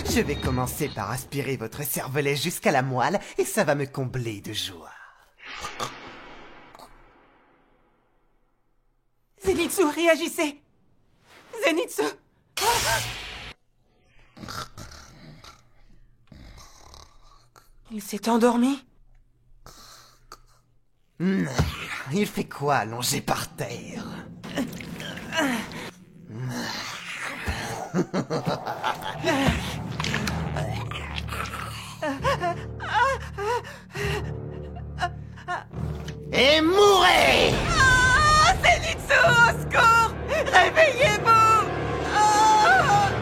Je vais commencer par aspirer votre cervelet jusqu'à la moelle et ça va me combler de joie. Zenitsu, réagissez! Zenitsu! Il s'est endormi? Il fait quoi allongé par terre? Et mourez! Ah, Zenitsu, au secours! Réveillez-vous! Ah!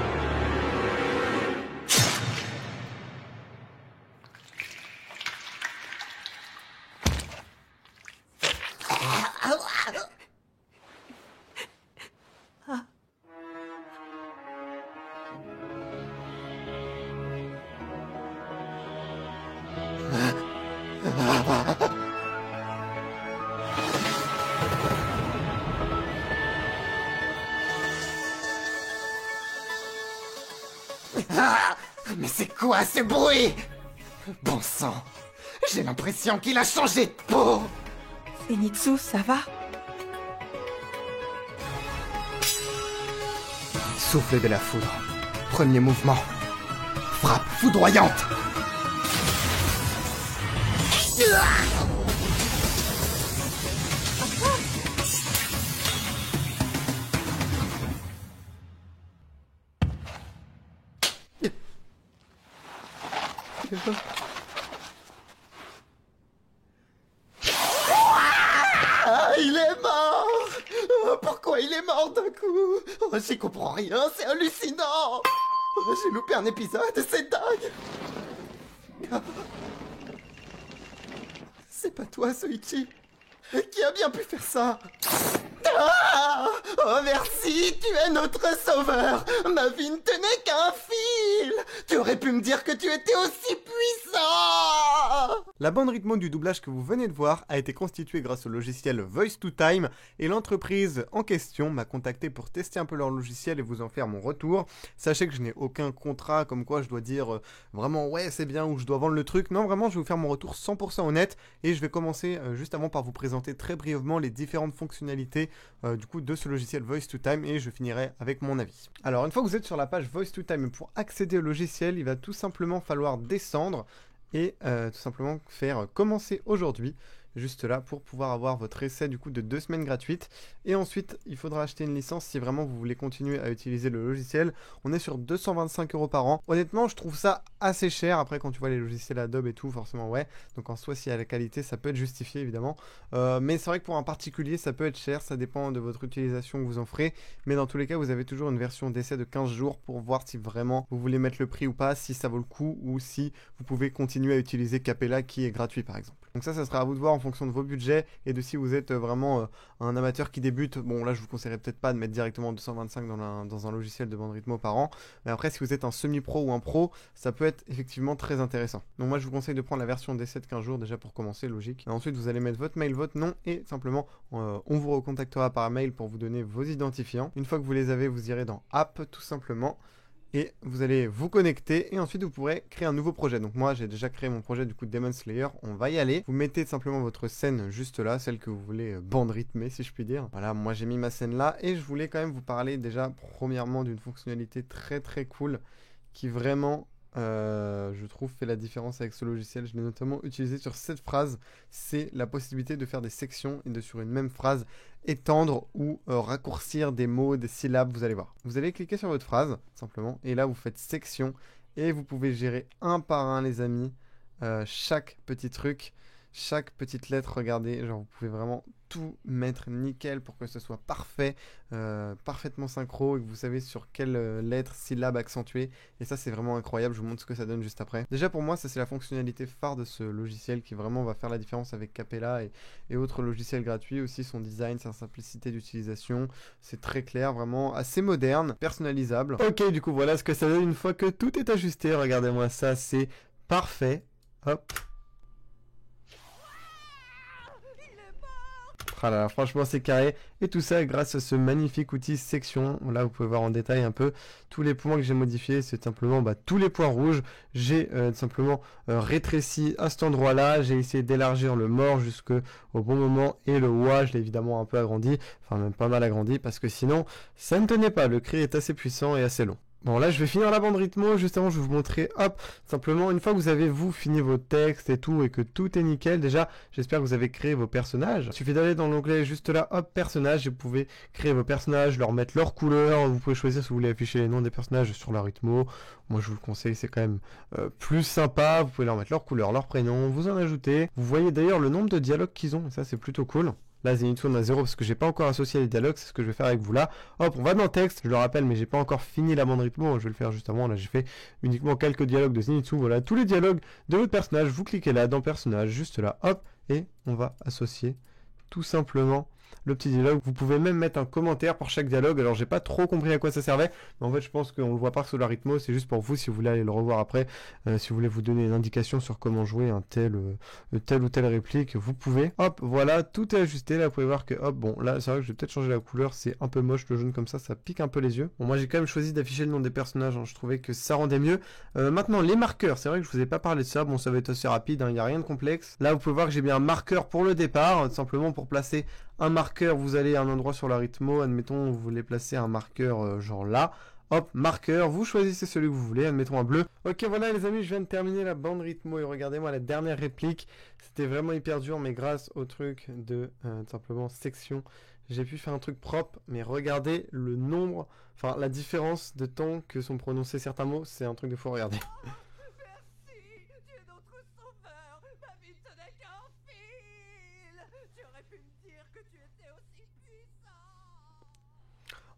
Ah, mais c'est quoi ce bruit? Bon sang, j'ai l'impression qu'il a changé de peau. Zenitsu, ça va? Souffle de la foudre. Premier mouvement. Frappe foudroyante. Ah, il est mort! Pourquoi il est mort d'un coup? Oh, j'y comprends rien, c'est hallucinant! Oh, j'ai loupé un épisode, c'est dingue! C'est pas toi, Soichi? Qui a bien pu faire ça? Ah! Oh merci, tu es notre sauveur! Ma vie ne tenait qu'à un fil! Tu aurais pu me dire que tu étais aussi puissant! La bande rythmo du doublage que vous venez de voir a été constituée grâce au logiciel Voice2Time et l'entreprise en question m'a contacté pour tester un peu leur logiciel et vous en faire mon retour. Sachez que je n'ai aucun contrat comme quoi je dois dire vraiment ouais c'est bien ou je dois vendre le truc. Non vraiment je vais vous faire mon retour 100% honnête et je vais commencer juste avant par vous présenter très brièvement les différentes fonctionnalités du coup de ce logiciel Voice2Time et je finirai avec mon avis. Alors une fois que vous êtes sur la page Voice2Time, pour accéder au logiciel il va tout simplement falloir descendre et tout simplement faire commencer aujourd'hui, juste là pour pouvoir avoir votre essai du coup de 2 semaines gratuites. Et ensuite il faudra acheter une licence si vraiment vous voulez continuer à utiliser le logiciel. On est sur 225 € par an. Honnêtement je trouve ça assez cher. Après quand tu vois les logiciels Adobe et tout forcément ouais. Donc en soi s'il y a la qualité ça peut être justifié évidemment. Mais c'est vrai que pour un particulier ça peut être cher. Ça dépend de votre utilisation que vous en ferez. Mais dans tous les cas vous avez toujours une version d'essai de 15 jours pour voir si vraiment vous voulez mettre le prix ou pas, si ça vaut le coup ou si vous pouvez continuer à utiliser Capella qui est gratuit par exemple. Donc ça sera à vous de voir en fonction de vos budgets et de si vous êtes vraiment un amateur qui débute. Bon là je vous conseillerais peut-être pas de mettre directement 225 dans un logiciel de bande rythmo par an. Mais après si vous êtes un semi-pro ou un pro, ça peut être effectivement très intéressant. Donc moi je vous conseille de prendre la version d'essai de 15 jours déjà pour commencer, logique. Et ensuite vous allez mettre votre mail, votre nom et simplement on vous recontactera par mail pour vous donner vos identifiants. Une fois que vous les avez, vous irez dans App tout simplement. Et vous allez vous connecter et ensuite vous pourrez créer un nouveau projet. Donc moi j'ai déjà créé mon projet du coup de Demon Slayer, on va y aller. Vous mettez simplement votre scène juste là, celle que vous voulez bande rythmée si je puis dire. Voilà, moi j'ai mis ma scène là et je voulais quand même vous parler déjà premièrement d'une fonctionnalité très très cool qui vraiment je trouve fait la différence avec ce logiciel. Je l'ai notamment utilisé sur cette phrase, c'est la possibilité de faire des sections et de sur une même phrase étendre ou raccourcir des mots, des syllabes, vous allez voir. Vous allez cliquer sur votre phrase simplement et là vous faites section et vous pouvez gérer un par un les amis chaque petit truc, chaque petite lettre, regardez, genre vous pouvez vraiment tout mettre nickel pour que ce soit parfait, parfaitement synchro et que vous savez sur quelle lettre, syllabe accentuer. Et ça c'est vraiment incroyable, je vous montre ce que ça donne juste après. Déjà pour moi ça c'est la fonctionnalité phare de ce logiciel qui vraiment va faire la différence avec Capella et autres logiciels gratuits. Aussi son design, sa simplicité d'utilisation, c'est très clair, vraiment assez moderne, personnalisable. Ok du coup voilà ce que ça donne une fois que tout est ajusté, regardez-moi ça, c'est parfait. Hop. Ah là là, franchement c'est carré. Et tout ça grâce à ce magnifique outil section. Là vous pouvez voir en détail un peu tous les points que j'ai modifiés. C'est simplement tous les points rouges. J'ai simplement rétréci à cet endroit là. J'ai essayé d'élargir le mort jusqu'au bon moment. Et le wa je l'ai évidemment un peu agrandi. Enfin même pas mal agrandi parce que sinon ça ne tenait pas. Le cri est assez puissant et assez long. Bon là je vais finir la bande rythmo, juste avant je vais vous montrer, hop, simplement une fois que vous avez fini vos textes et tout, et que tout est nickel, déjà j'espère que vous avez créé vos personnages. Il suffit d'aller dans l'onglet juste là, hop, personnages, et vous pouvez créer vos personnages, leur mettre leur couleur, vous pouvez choisir si vous voulez afficher les noms des personnages sur la rythmo. Moi je vous le conseille, c'est quand même plus sympa, vous pouvez leur mettre leur couleur, leur prénom, vous en ajoutez. Vous voyez d'ailleurs le nombre de dialogues qu'ils ont, et ça c'est plutôt cool. Là, Zenitsu on a 0 parce que j'ai pas encore associé les dialogues, c'est ce que je vais faire avec vous là. Hop, on va dans le texte, je le rappelle, mais j'ai pas encore fini la bande rythmo, je vais le faire juste avant. Là, j'ai fait uniquement quelques dialogues de Zenitsu. Voilà, tous les dialogues de votre personnage, vous cliquez là, dans personnage, juste là, hop, et on va associer tout simplement le petit dialogue. Vous pouvez même mettre un commentaire pour chaque dialogue. Alors j'ai pas trop compris à quoi ça servait, mais en fait je pense qu'on le voit pas sur la rythmo, c'est juste pour vous si vous voulez aller le revoir après, si vous voulez vous donner une indication sur comment jouer un telle ou telle réplique, vous pouvez. Hop, voilà, tout est ajusté. Là vous pouvez voir que hop, bon là c'est vrai que je vais peut-être changer la couleur, c'est un peu moche le jaune comme ça pique un peu les yeux. Bon moi j'ai quand même choisi d'afficher le nom des personnages, hein. Je trouvais que ça rendait mieux. Maintenant les marqueurs, c'est vrai que je vous ai pas parlé de ça, bon ça va être assez rapide, hein. Il n'y a rien de complexe. Là vous pouvez voir que j'ai mis un marqueur pour le départ, simplement pour placer un marqueur, vous allez à un endroit sur la rythmo, admettons vous voulez placer un marqueur genre là, hop, marqueur, vous choisissez celui que vous voulez, admettons un bleu. Ok voilà les amis, je viens de terminer la bande rythmo et regardez-moi la dernière réplique, c'était vraiment hyper dur mais grâce au truc de simplement section, j'ai pu faire un truc propre, mais regardez le nombre, enfin la différence de temps que sont prononcés certains mots, c'est un truc de fou, regardez.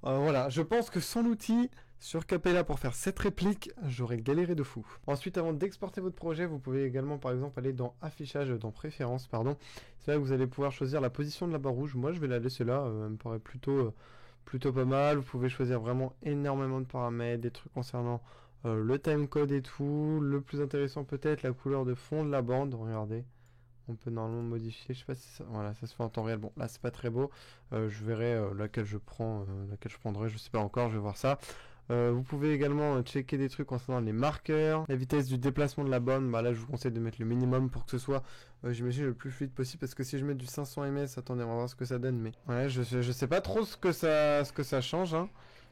Voilà, je pense que sans l'outil sur Capella pour faire cette réplique, j'aurais galéré de fou. Ensuite, avant d'exporter votre projet, vous pouvez également par exemple aller dans affichage, dans préférences, pardon. C'est là que vous allez pouvoir choisir la position de la barre rouge. Moi, je vais la laisser là, elle me paraît plutôt pas mal. Vous pouvez choisir vraiment énormément de paramètres, des trucs concernant le timecode et tout. Le plus intéressant peut-être, la couleur de fond de la bande, regardez. On peut normalement modifier, je sais pas si ça... Voilà, ça se fait en temps réel. Bon, là, c'est pas très beau. Je verrai laquelle je prendrai, je sais pas encore, je vais voir ça. Vous pouvez également checker des trucs concernant les marqueurs, la vitesse du déplacement de la bande. Bah là, je vous conseille de mettre le minimum pour que ce soit, j'imagine, le plus fluide possible. Parce que si je mets du 500 ms, attendez, on va voir ce que ça donne. Mais ouais, je sais pas trop ce que ça change, hein.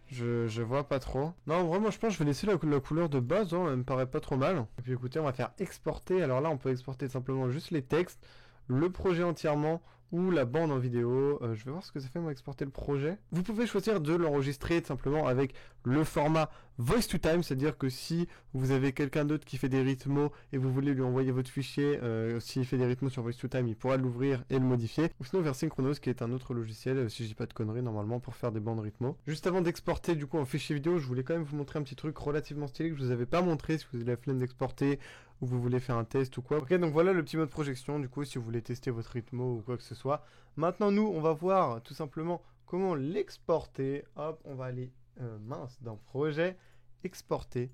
Je vois pas trop. Non, vraiment, je pense que je vais laisser la couleur de base, hein, elle me paraît pas trop mal. Et puis écoutez, on va faire exporter. Alors là, on peut exporter simplement juste les textes, le projet entièrement ou la bande en vidéo. Je vais voir ce que ça fait, moi, exporter le projet. Vous pouvez choisir de l'enregistrer simplement avec le format Voice to Time, c'est-à-dire que si vous avez quelqu'un d'autre qui fait des rythmos et vous voulez lui envoyer votre fichier, s'il fait des rythmos sur Voice to Time, il pourra l'ouvrir et le modifier. Ou sinon vers Synchronos, qui est un autre logiciel, si je dis pas de conneries, normalement, pour faire des bandes rythmos. Juste avant d'exporter du coup en fichier vidéo, je voulais quand même vous montrer un petit truc relativement stylé que je vous avais pas montré si vous avez la flemme d'exporter ou vous voulez faire un test ou quoi. Ok, donc voilà le petit mode projection, du coup, si vous voulez tester votre rythmo ou quoi que ce soit. Maintenant, nous, on va voir tout simplement comment l'exporter. Hop, on va aller dans projet, exporter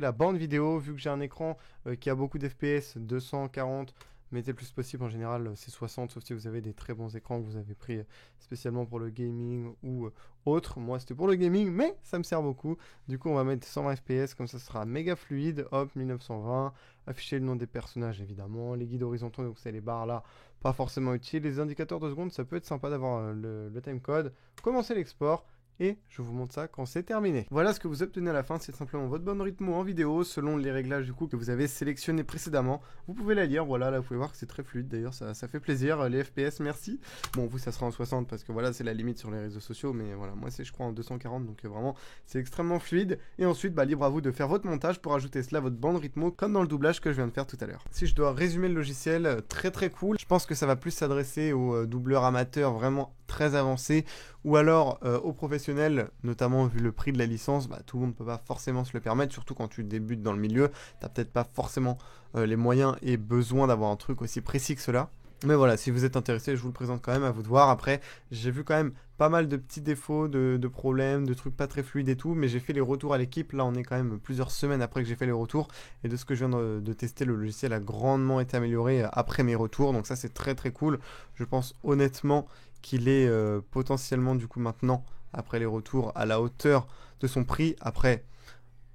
la bande vidéo. Vu que j'ai un écran qui a beaucoup d'FPS, 240, mettez le plus possible. En général, c'est 60, sauf si vous avez des très bons écrans que vous avez pris spécialement pour le gaming ou autre. Moi, c'était pour le gaming, mais ça me sert beaucoup. Du coup, on va mettre 120 FPS, comme ça sera méga fluide. Hop, 1920. Afficher le nom des personnages, évidemment. Les guides horizontaux, donc c'est les barres là, pas forcément utile. Les indicateurs de secondes, ça peut être sympa d'avoir le timecode. Commencer l'export. Et je vous montre ça quand c'est terminé. Voilà ce que vous obtenez à la fin, c'est simplement votre bande rythmo en vidéo selon les réglages du coup que vous avez sélectionné précédemment. Vous pouvez la lire, voilà, là vous pouvez voir que c'est très fluide, d'ailleurs ça fait plaisir, les FPS merci. Bon vous ça sera en 60 parce que voilà c'est la limite sur les réseaux sociaux, mais voilà moi c'est je crois en 240 donc vraiment c'est extrêmement fluide. Et ensuite bah libre à vous de faire votre montage pour ajouter cela à votre bande rythmo comme dans le doublage que je viens de faire tout à l'heure. Si je dois résumer le logiciel, très cool, je pense que ça va plus s'adresser aux doubleurs amateurs vraiment très avancés ou alors aux professionnels, notamment vu le prix de la licence, bah, tout le monde ne peut pas forcément se le permettre, surtout quand tu débutes dans le milieu, t'as peut-être pas forcément les moyens et besoin d'avoir un truc aussi précis que cela. Mais voilà, si vous êtes intéressé, je vous le présente quand même, à vous de voir. Après, j'ai vu quand même pas mal de petits défauts, de problèmes, de trucs pas très fluides et tout, mais j'ai fait les retours à l'équipe. Là, on est quand même plusieurs semaines après que j'ai fait les retours, et de ce que je viens de tester, le logiciel a grandement été amélioré après mes retours, donc ça c'est très très cool. Je pense honnêtement qu'il est potentiellement du coup maintenant, après les retours, à la hauteur de son prix. Après,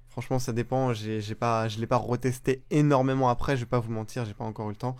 franchement, ça dépend. Je l'ai pas retesté énormément après. Je vais pas vous mentir, j'ai pas encore eu le temps.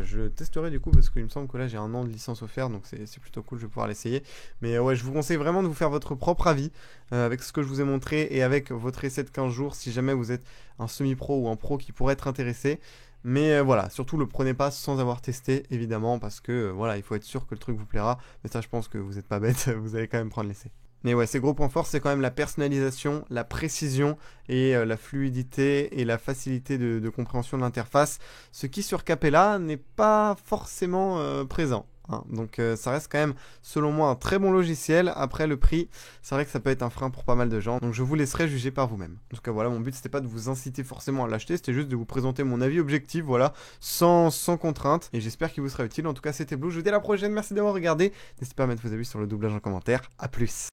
Je testerai du coup parce qu'il me semble que là j'ai un an de licence offert, donc c'est plutôt cool. Je vais pouvoir l'essayer. Mais ouais, je vous conseille vraiment de vous faire votre propre avis avec ce que je vous ai montré et avec votre essai de 15 jours si jamais vous êtes un semi-pro ou un pro qui pourrait être intéressé. Mais voilà, surtout le prenez pas sans avoir testé évidemment parce que voilà, il faut être sûr que le truc vous plaira. Mais ça, je pense que vous n'êtes pas bête, vous allez quand même prendre l'essai. Mais ouais, ses gros points forts, c'est quand même la personnalisation, la précision et la fluidité et la facilité de compréhension de l'interface, ce qui sur Capella n'est pas forcément présent. Hein. Donc ça reste quand même, selon moi, un très bon logiciel. Après le prix, c'est vrai que ça peut être un frein pour pas mal de gens. Donc je vous laisserai juger par vous-même. En tout cas voilà, mon but c'était pas de vous inciter forcément à l'acheter, c'était juste de vous présenter mon avis objectif, voilà, sans contrainte. Et j'espère qu'il vous sera utile. En tout cas c'était Blue, je vous dis à la prochaine, merci d'avoir regardé. N'hésitez pas à mettre vos avis sur le doublage en commentaire. A plus.